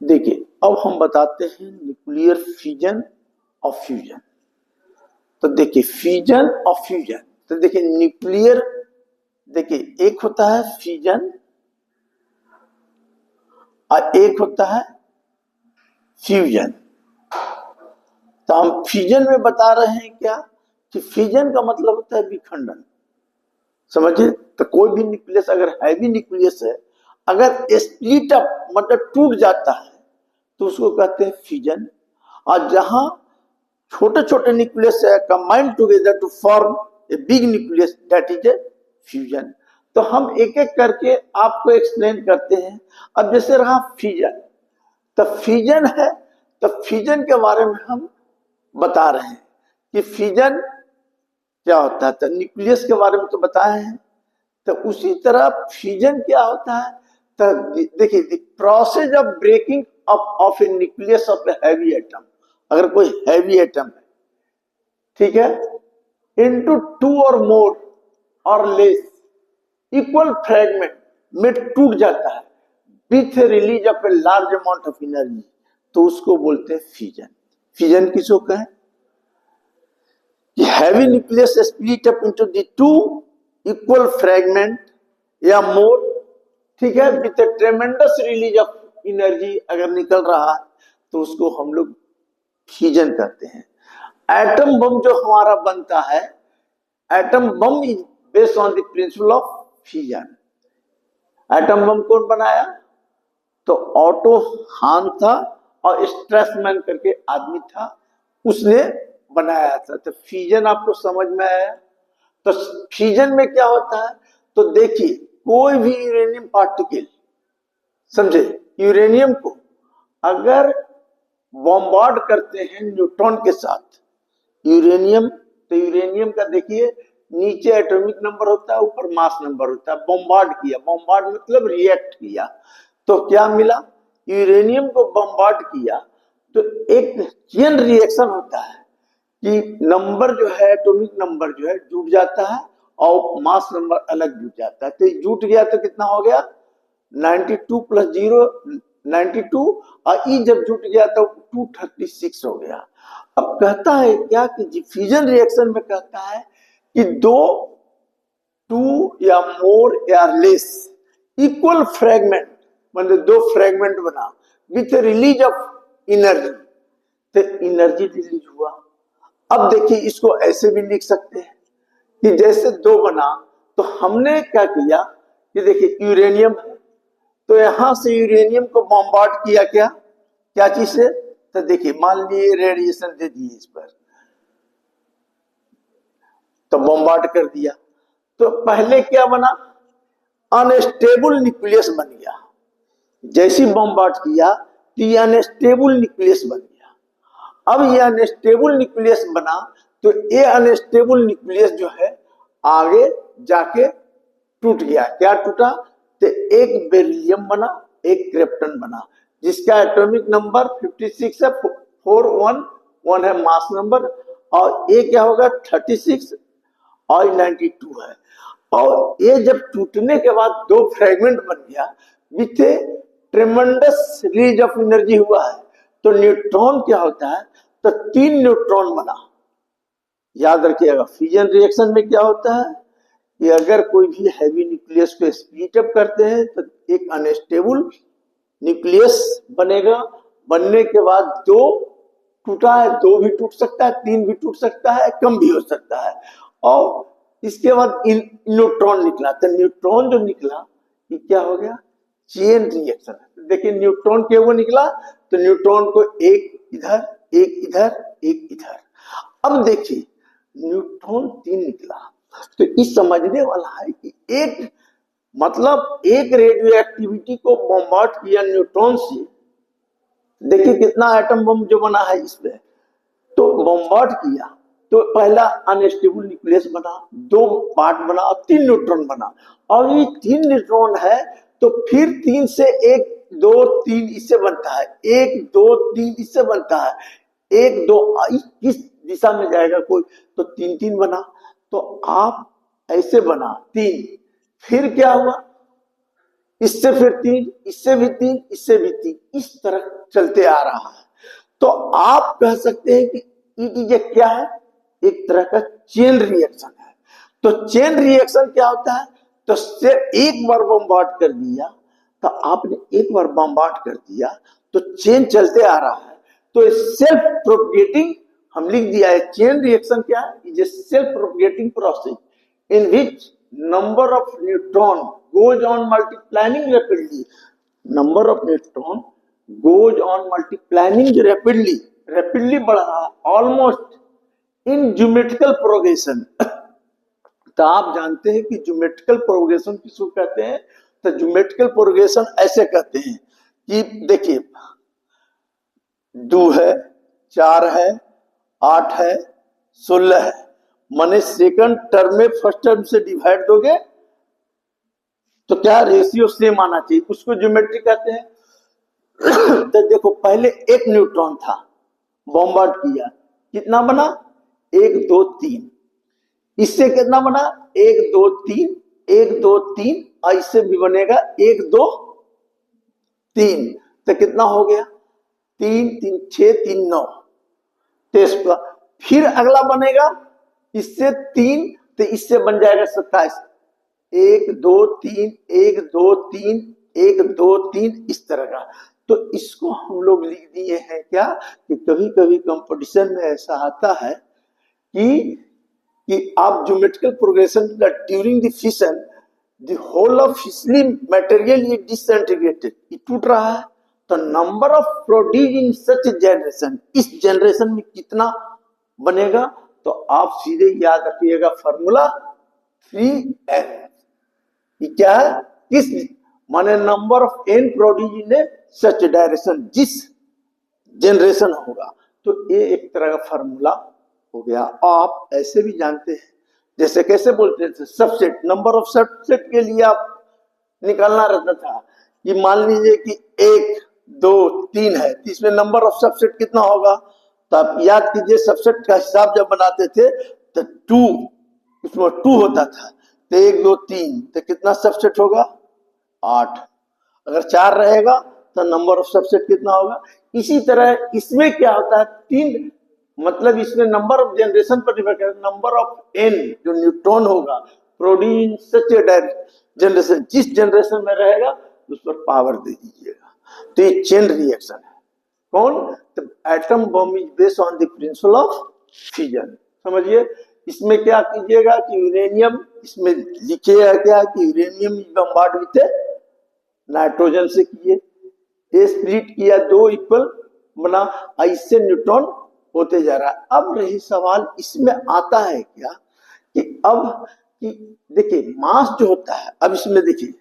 देखिए, अब हम बताते हैं न्यूक्लियर फिजन और फ्यूजन। तो देखिए, फिजन और फ्यूजन, तो देखिए न्यूक्लियर, देखिए एक होता है फिजन और एक होता है फ्यूजन। तो हम फ्यूजन में बता रहे हैं क्या कि फिजन का मतलब होता है विखंडन। समझिए, तो कोई भी न्यूक्लियस अगर हैवी न्यूक्लियस है, अगर स्प्लिट अप मतलब टूट जाता है तो उसको कहते हैं फिजन। और जहां छोटे छोटे न्यूक्लियस है combined together to form a big nucleus, that is a fusion. तो हम एक एक करके आपको एक्सप्लेन करते हैं। अब जैसे रहा फिजन, तो फिजन है, तो फिजन के बारे में हम बता रहे हैं कि फिजन क्या होता है। तो न्यूक्लियस के बारे में तो बताए हैं, तो उसी तरह फ्यूजन क्या होता है। तो देखिए, the process of breaking up of a nucleus of a heavy atom, अगर कोई हैवी एटम है, ठीक है, इनटू टू और मोर और लेस इक्वल फ्रेगमेंट में टूट जाता है with release of a large amount of energy, तो उसको बोलते हैं फ्यूजन। फ्यूजन किसको कहें कि heavy nucleus split up into the two equal fragment या मोर, ठीक है, विथ ट्रेमेंडस रिलीज ऑफ एनर्जी अगर निकल रहा है तो उसको हम लोग फ्यूजन करते हैं। एटम बम जो हमारा बनता है, atom bomb is based on the principle of fusion. Atom bomb कौन बनाया? तो ऑटो हान था और स्ट्रेसमैन करके आदमी था, उसने बनाया था। तो फ्यूजन आपको समझ में आया। तो फ्यूजन में क्या होता है, तो देखिए कोई भी यूरेनियम पार्टिकल, समझे, यूरेनियम को अगर बॉम्बार्ड करते हैं न्यूट्रॉन के साथ, यूरेनियम, तो यूरेनियम का देखिए नीचे एटॉमिक नंबर होता है, ऊपर मास नंबर होता है। बॉम्बार्ड किया, बॉम्बार्ड मतलब रिएक्ट किया, तो क्या मिला, यूरेनियम को बॉम्बार्ड किया तो एक चेन रिएक्शन होता है कि नंबर जो है, एटॉमिक नंबर जो है जुट जाता है और मास नंबर अलग जुट जाता है। तो जुट गया तो कितना हो गया, 92 प्लस 0 92, और ई जब जुट गया तो 236 हो गया। अब कहता है क्या कि फ्यूजन रिएक्शन में कहता है कि दो, टू या मोर या लेस इक्वल फ्रेगमेंट, मतलब दो फ्रेगमेंट बना विथ रिलीज ऑफ एनर्जी, तो एनर्जी रिलीज हुआ। अब देखिए इसको ऐसे भी लिख सकते हैं कि जैसे दो बना, तो हमने क्या किया कि देखिए यूरेनियम है, तो यहां से यूरेनियम को बॉम्बार्ड किया, क्या क्या चीज से, तो देखिए मान लिए रेडिएशन दे दिए इस पर, तो बॉम्बार्ड कर दिया, तो पहले क्या बना, अनस्टेबल न्यूक्लियस बन गया। जैसी बॉम्बार्ड किया तो ये अनस्टेबल न्यूक्लियस बन गया। अब ये अनस्टेबल न्यूक्लियस बना, तो ये अनस्टेबल न्यूक्लियस जो है आगे जाके टूट गया। क्या टूटा, तो एक बेरिलियम बना, एक क्रिप्टन बना, जिसका एटॉमिक नंबर 56 है, 411 है मास नंबर, और ये क्या होगा 36 और 92 है। और ये जब टूटने के बाद दो फ्रेगमेंट बन गया विथ ट्रेमेंडस रिलीज ऑफ एनर्जी हुआ है, तो न्यूट्रॉन क्या होता है, तो तीन न्यूट्रॉन बना। याद रखिएगा फ्यूजन रिएक्शन में क्या होता है कि अगर कोई भी हैवी न्यूक्लियस को स्प्लिट अप करते हैं तो एक अनस्टेबल न्यूक्लियस बनेगा। बनने के बाद दो टूटा है, दो भी टूट सकता है, तीन भी टूट सकता है, कम भी हो सकता है। और इसके बाद न्यूट्रॉन निकला, तो न्यूट्रॉन जो निकला ये क्या हो गया, चेन रिएक्शन। देखिए न्यूट्रॉन क्यों वो निकला, तो न्यूट्रॉन को एक इधर, एक इधर, एक इधर। अब देखिए न्यूट्रॉन तीन निकला, तो इस समझने वाला है कि एक मतलब एक रेडियो एक्टिविटी को बॉम्बार्ड किया न्यूट्रॉन से। देखिए कितना एटम बम जो बना है इस पे, तो बॉम्बार्ड किया तो पहला अनस्टेबल न्यूक्लियस बना, दो पार्ट बना और तीन न्यूट्रॉन बना। और ये तीन न्यूट्रॉन है तो फिर तीन से एक, दो, तीन इससे बनता है, एक, दो, तीन इससे बनता है, एक, दो किस दिशा में जाएगा कोई, तो तीन तीन बना। तो आप ऐसे बना तीन, फिर क्या हुआ, इससे फिर 3, इससे भी 3, इससे भी 3, इस तरह चलते आ रहा है। तो आप कह सकते हैं कि इट इज क्या है, एक तरह का चेन रिएक्शन है। तो चेन रिएक्शन क्या होता है, तो से एक बार बम्बार्ड कर दिया, तो आपने एक बार बम्बार्ड कर दिया तो चेन चलते आ रहा है। तो सेल्फ प्रोपगेटिंग हम लिख दिया है। चेन रिएक्शन क्या है, is a self propagating process in which number of neutron goes on multiplying rapidly. Number of neutron goes on multiplying rapidly, rapidly बढ़ रहा है, almost in geometrical progression. तो आप जानते हैं कि ज्योमेट्रिकल प्रोग्रेशन किसको कहते हैं, तो ज्योमेट्रिकल प्रोग्रेशन ऐसे कहते हैं कि देखिए 2 है, 4 है, 8 है, 16 है, माने सेकंड टर्म में फर्स्ट टर्म से डिवाइड दोगे तो क्या रेशियो सेम आना चाहिए, उसको ज्योमेट्री कहते हैं। तो देखो पहले 1 न्यूट्रॉन था, बॉम्बार्ड किया, कितना बना 1 2 3, इससे कितना बना 1 2 3 1 2 3, और इससे भी बनेगा 1 2 3, तो कितना हो गया 3 3 6 3 9 23। फिर अगला बनेगा इससे 3, तो इससे बन जाएगा 27, 1 2 3 1 2 3 1 2 3, इस तरह का। तो इसको हम लोग लिख दिए हैं क्या, कि कभी कभी कंपटीशन में ऐसा आता है कि आप geometrical progression during the fission the whole of fissile material is disintegrated, ये टूट रहा है, तो number of produce in such generation, इस जनरेशन में कितना बनेगा, तो आप सीधे याद रखिएगा फॉर्मूला 3n। ये क्या है, किस माने number of n produce in such direction, जिस जनरेशन होगा, तो ये एक तरह का फॉर्मूला हो गया। आप ऐसे भी जानते हैं, जैसे कैसे बोलते थे सबसेट, नंबर ऑफ सबसेट के लिए आप निकालना रहता था कि मान लीजिए कि 1 2 3 है, तो इसमें नंबर ऑफ सबसेट कितना होगा, तो आप याद कीजिए सबसेट का हिसाब जब बनाते थे तो 2, इसमें 2 होता था, तो 1 2 3, तो कितना सबसेट होगा 8, अगर 4 रहेगा तो नंबर ऑफ सबसेट कितना होगा। इसी तरह इसमें क्या होता है 3, मतलब इसमें नंबर ऑफ जनरेशन पर डिपेंड करता है, नंबर ऑफ n जो न्यूट्रॉन होगा प्रोड्यूस सच जनरेशन, जिस जनरेशन में रहेगा उस पर पावर दे दीजिएगा। तो ये चेन रिएक्शन है। कौन, atom bomb is based on the principle of fusion. समझिए इसमें क्या कीजिएगा कि यूरेनियम, इसमें लिखिएगा क्या कि यूरेनियम बम्बार्ड विथ नाइट्रोजन से किए, ये स्प्लिट किया, 2 इक्वल बना, इससे न्यूट्रॉन होते जा रहा है। अब रही सवाल इसमें आता है क्या कि अब कि देखिए मास जो होता है, अब इसमें देखिए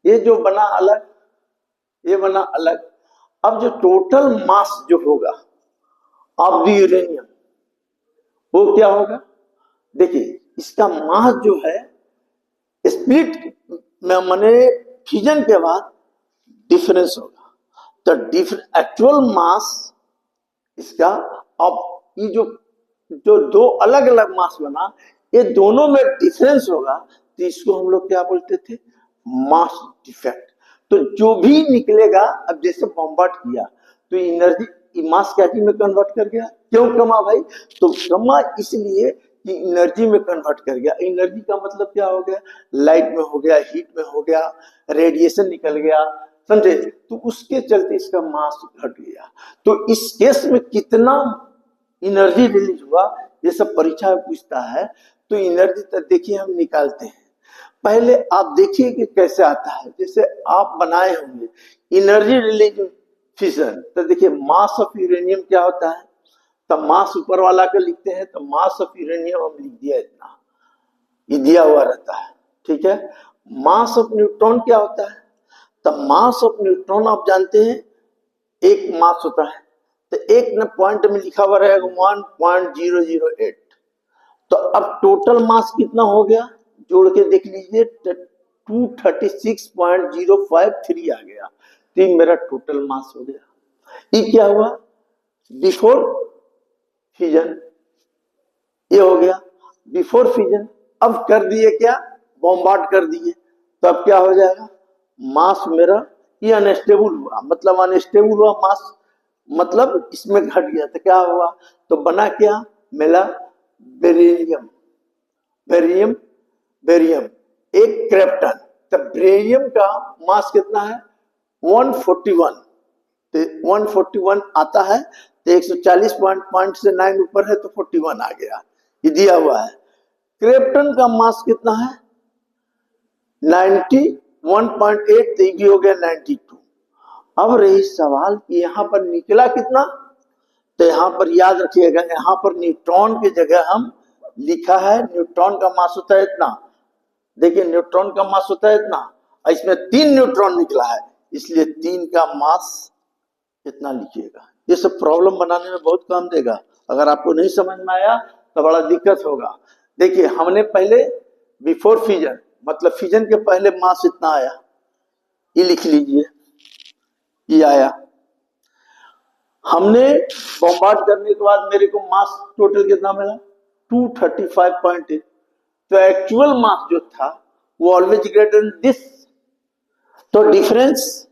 ये जो बना अलग, ये बना अलग, अब जो टोटल मास जो होगा ऑफ द यूरेनियम वो क्या होगा, देखिए इसका मास जो है स्प्लिट में माने फ्यूजन के बाद डिफरेंस होगा, तो एक्चुअल मास इसका, अब ये जो 2 अलग अलग मास बना, ये दोनों में डिफरेंस होगा, तो इसको हम लोग क्या बोलते थे, मास डिफेक्ट। तो जो भी निकलेगा, अब जैसे बॉम्बार्ड किया तो एनर्जी मास क्या में कन्वर्ट कर गया, क्यों कमा भाई, तो कमा इसलिए कि एनर्जी में कन्वर्ट कर गया। एनर्जी का मतलब क्या हो गया, लाइट में हो गया, हीट में हो गया, रेडिएशन निकल गया, समझे, तो उसके चलते इसका मास घट गया। तो इस केस में कितना एनर्जी रिलीज हुआ, ये सब परीक्षा में पूछता है। तो एनर्जी तक देखिए हम निकालते हैं, पहले आप देखिए कि कैसे आता है, जैसे आप बनाए होंगे एनर्जी रिलीज फिशन, तो देखिए मास ऑफ यूरेनियम क्या होता है, तो मास ऊपर वाला का लिखते हैं, तो मास ऑफ यूरेनियम हम लिख दिया इतना, ये दिया हुआ रहता है, ठीक है। मास ऑफ न्यूट्रॉन क्या होता है, तो मास ऑफ न्यूट्रॉन आप जानते हैं 1 मास होता है, तो 1 न पॉइंट में लिखा हुआ रहेगा 1.008, तो अब टोटल मास कितना हो गया, जोड़ के देख लीजिए 236.053 आ गया, तो ये मेरा टोटल मास हो गया। ये क्या हुआ, बिफोर फ्यूजन, ये हो गया बिफोर फ्यूजन। अब कर दिए क्या, बॉम्बार्ड कर दिए, तो अब क्या हो जाएगा मास मेरा ये अनस्टेबल हुआ, मतलब अनस्टेबल हुआ मास, मतलब इसमें घट गया तो क्या हुआ, तो बना क्या, मिला बेरिलियम, बेरियम, बेरियम एक क्रिप्टन। तो बेरियम का मास कितना है 141, तो 141 आता है, तो 140 पॉइंट से 9 ऊपर है तो 41 आ गया, ये दिया हुआ है। क्रिप्टन का मास कितना है 91.8, तो ये भी हो गया 92। अब रही सवाल कि यहाँ पर निकला कितना, तो यहाँ पर याद रखिएगा, यहाँ पर न्यूट्रॉन की जगह हम लिखा है न्यूट्रॉन का मास होता है इतना, देखिए न्यूट्रॉन का मास होता है इतना, इसमें 3 न्यूट्रॉन निकला है, इसलिए 3 का मास इतना लिखिएगा। ये सब प्रॉब्लम बनाने में बहुत काम देगा, अगर आपको नहीं समझ में आया तो बड़ा दिक्कत होगा। देखिए हमने पहले बिफोर फिजन, मतलब फिजन के पहले मास इतना आया, ये लिख लीजिए, ये आया। हमने बॉम्बार्ड करने के बाद मेरे को मास टोटल कितना मिला 235.8, तो एक्चुअल मास जो था वो ऑलवेज ग्रेटर देन दिस, तो डिफरेंस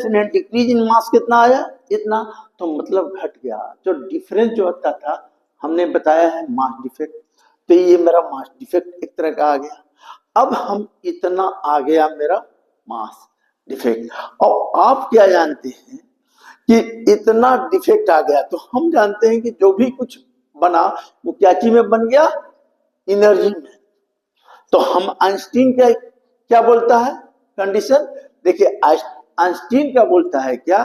इन डिक्रीज इन मास कितना आया इतना, तो मतलब घट गया, जो डिफरेंस जो होता था हमने बताया है मास डिफेक्ट, तो ये मेरा मास डिफेक्ट एक तरह का आ गया। अब हम इतना आ गया मेरा मास डिफेक्ट, और आप क्या जानते हैं कि इतना डिफेक्ट आ गया, तो हम जानते हैं कि जो भी कुछ बना वो क्या चीज में बन गया, एनर्जी में। तो हम आइंस्टीन क्या बोलता है कंडीशन, देखिए आइंस्टीन क्या बोलता है क्या,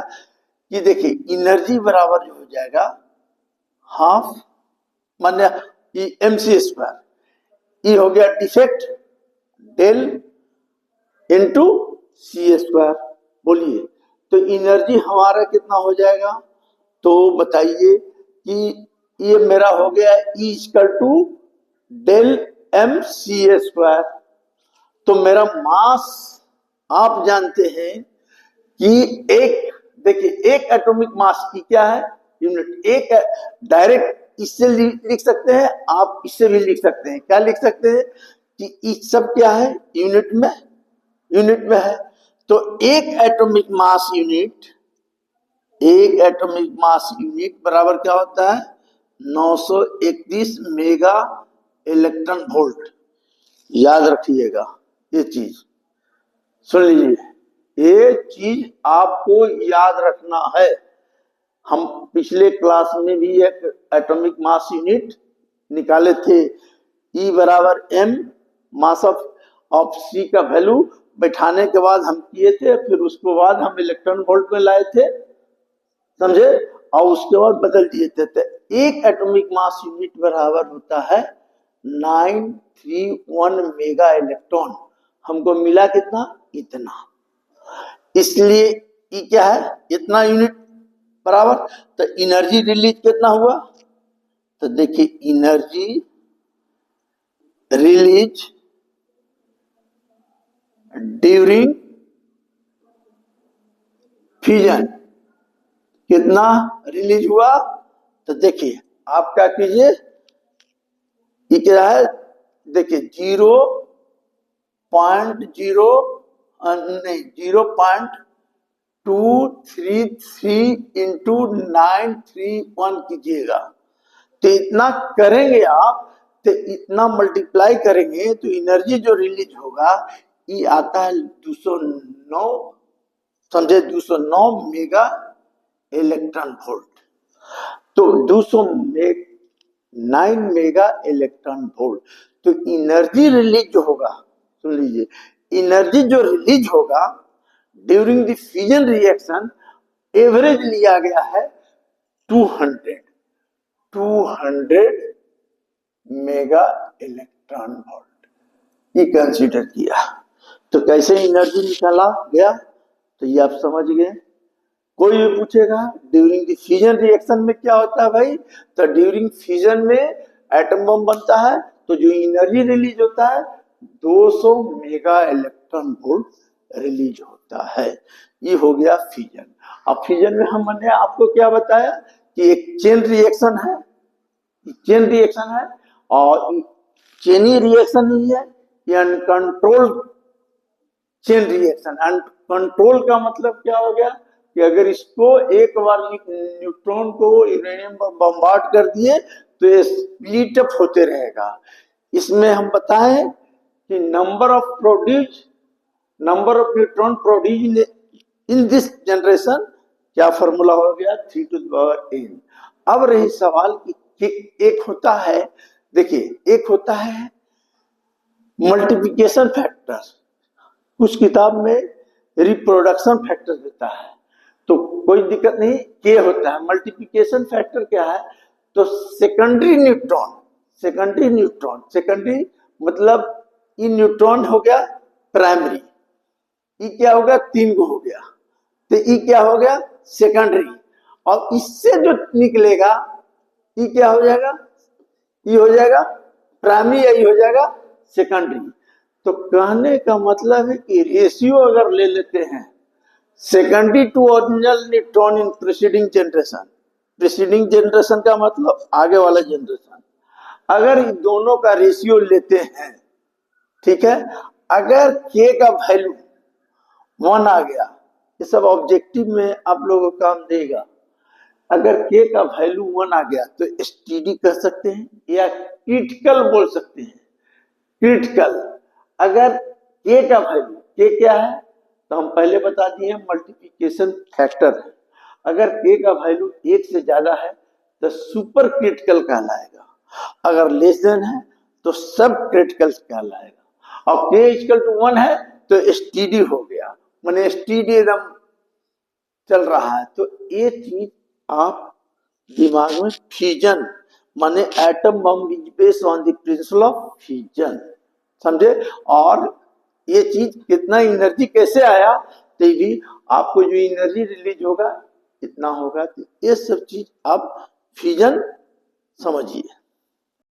कि देखिए एनर्जी बराबर हो जाएगा हाफ माने mc², ये हो गया डिफेक्ट डेल इंटू c², बोलिए तो एनर्जी हमारा कितना हो जाएगा, तो बताइए कि ये मेरा हो गया E डेल mc²। तो मेरा मास आप जानते हैं कि एक, देखिए एक एटॉमिक मास की क्या है यूनिट, एक डायरेक्ट इससे लिख सकते हैं, आप इससे भी लिख सकते हैं, क्या लिख सकते हैं कि इस सब क्या है यूनिट में है। तो एक एटॉमिक मास यूनिट बराबर क्या होता है 931 मेगा इलेक्ट्रॉन वोल्ट। याद रखिएगा ये चीज, सुन लीजिए, ये चीज आपको याद रखना है। हम पिछले क्लास में भी एक एटॉमिक मास यूनिट निकाले थे, E बराबर m मास ऑफ C का वैल्यू बैठाने के बाद हम किए थे, फिर उसके बाद हम इलेक्ट्रॉन वोल्ट में लाए थे, समझे, और उसके बाद बदल दिए थे। तो एक एटॉमिक मास यूनिट बराबर होता है 931 मेगा इलेक्ट्रॉन, हमको मिला कितना इतना, इसलिए ये क्या है इतना यूनिट बराबर। तो एनर्जी रिलीज कितना हुआ, तो देखिए एनर्जी रिलीज ड्यूरिंग फ्यूजन कितना रिलीज हुआ, तो देखिए आप क्या कीजिए, ये क्या है, देखिए 0.233 इंटू 931 कीजिएगा, तो इतना करेंगे आप, तो इतना मल्टीप्लाई करेंगे तो एनर्जी जो रिलीज होगा ये आता है 209, समझे 209 मेगा इलेक्ट्रॉन वोल्ट। तो 209 मेगा इलेक्ट्रॉन वोल्ट, तो एनर्जी रिलीज जो होगा, सुन लीजिए, एनर्जी जो रिलीज होगा during the fusion reaction average लिया गया है 200 मेगा इलेक्ट्रॉन वोल्ट, ये कंसीडर किया। तो कैसे एनर्जी निकाला गया, तो ये आप समझ गए। कोई भी पूछेगा ड्यूरिंग द फ्यूजन रिएक्शन में क्या होता है भाई, तो ड्यूरिंग फ्यूजन में एटम बम बनता है, तो जो एनर्जी रिलीज होता है 200 मेगा इलेक्ट्रॉन वोल्ट रिलीज होता है, ये हो गया फ्यूजन। अब फ्यूजन में हमने आपको क्या बताया कि एक चेन रिएक्शन है, और चेनी रिएक्शन नहीं है, ये uncontrolled chain reaction. And control का मतलब क्या हो गया कि अगर इसको एक बार न्यूट्रॉन को यूरेनियम पर बम्बार्ड कर दिए तो ये स्प्लिट अप होते रहेगा। इसमें हम बताएं कि number of neutron produce in this generation, क्या फॉर्मूला हो गया 3 to the power n। अब रही सवाल कि एक होता है, देखिए एक होता है मल्टीप्लिकेशन फैक्टर, कुछ किताब में रिप्रोडक्शन फैक्टर देता है, तो कोई दिक्कत नहीं, के होता है। मल्टीप्लिकेशन फैक्टर क्या है, तो सेकेंडरी न्यूट्रॉन मतलब ई न्यूट्रॉन हो गया प्राइमरी, ई क्या हो गया 3 को हो गया, तो ई क्या हो गया सेकेंडरी, और इससे जो निकलेगा ई क्या हो जाएगा, ई हो जाएगा प्राइमरी या ई हो जाएगा सेकेंडरी। तो कहने का मतलब है कि रेशियो अगर ले लेते हैं secondary to original neutron in preceding generation का मतलब आगे वाला जनरेशन, अगर इन दोनों का रेशियो लेते हैं, ठीक है, अगर के का वैल्यू 1 आ गया, ये सब ऑब्जेक्टिव में आप लोगों को काम देगा, अगर के का वैल्यू 1 आ गया तो एसटीडी कह सकते हैं या क्रिटिकल बोल सकते हैं। क्रिटिकल, अगर के का वैल्यू, के क्या है तो हम पहले बता दिए मल्टीप्लिकेशन फैक्टर है, अगर के का वैल्यू 1 से ज्यादा है तो सुपर क्रिटिकल कहलाएगा, अगर लेस देन है तो सब क्रिटिकल कहलाएगा, और के इक्वल टू 1 है तो एसटीडी हो गया, माने एसटीडी एकदम चल रहा है। तो ये चीज आप दिमाग में, फ्यूजन माने atom bomb is based on the principle of fusion, समझे। और ये चीज कितना एनर्जी कैसे आया, तो भी आपको जो एनर्जी रिलीज होगा इतना होगा, तो ये सब चीज आप फ्यूजन समझिए।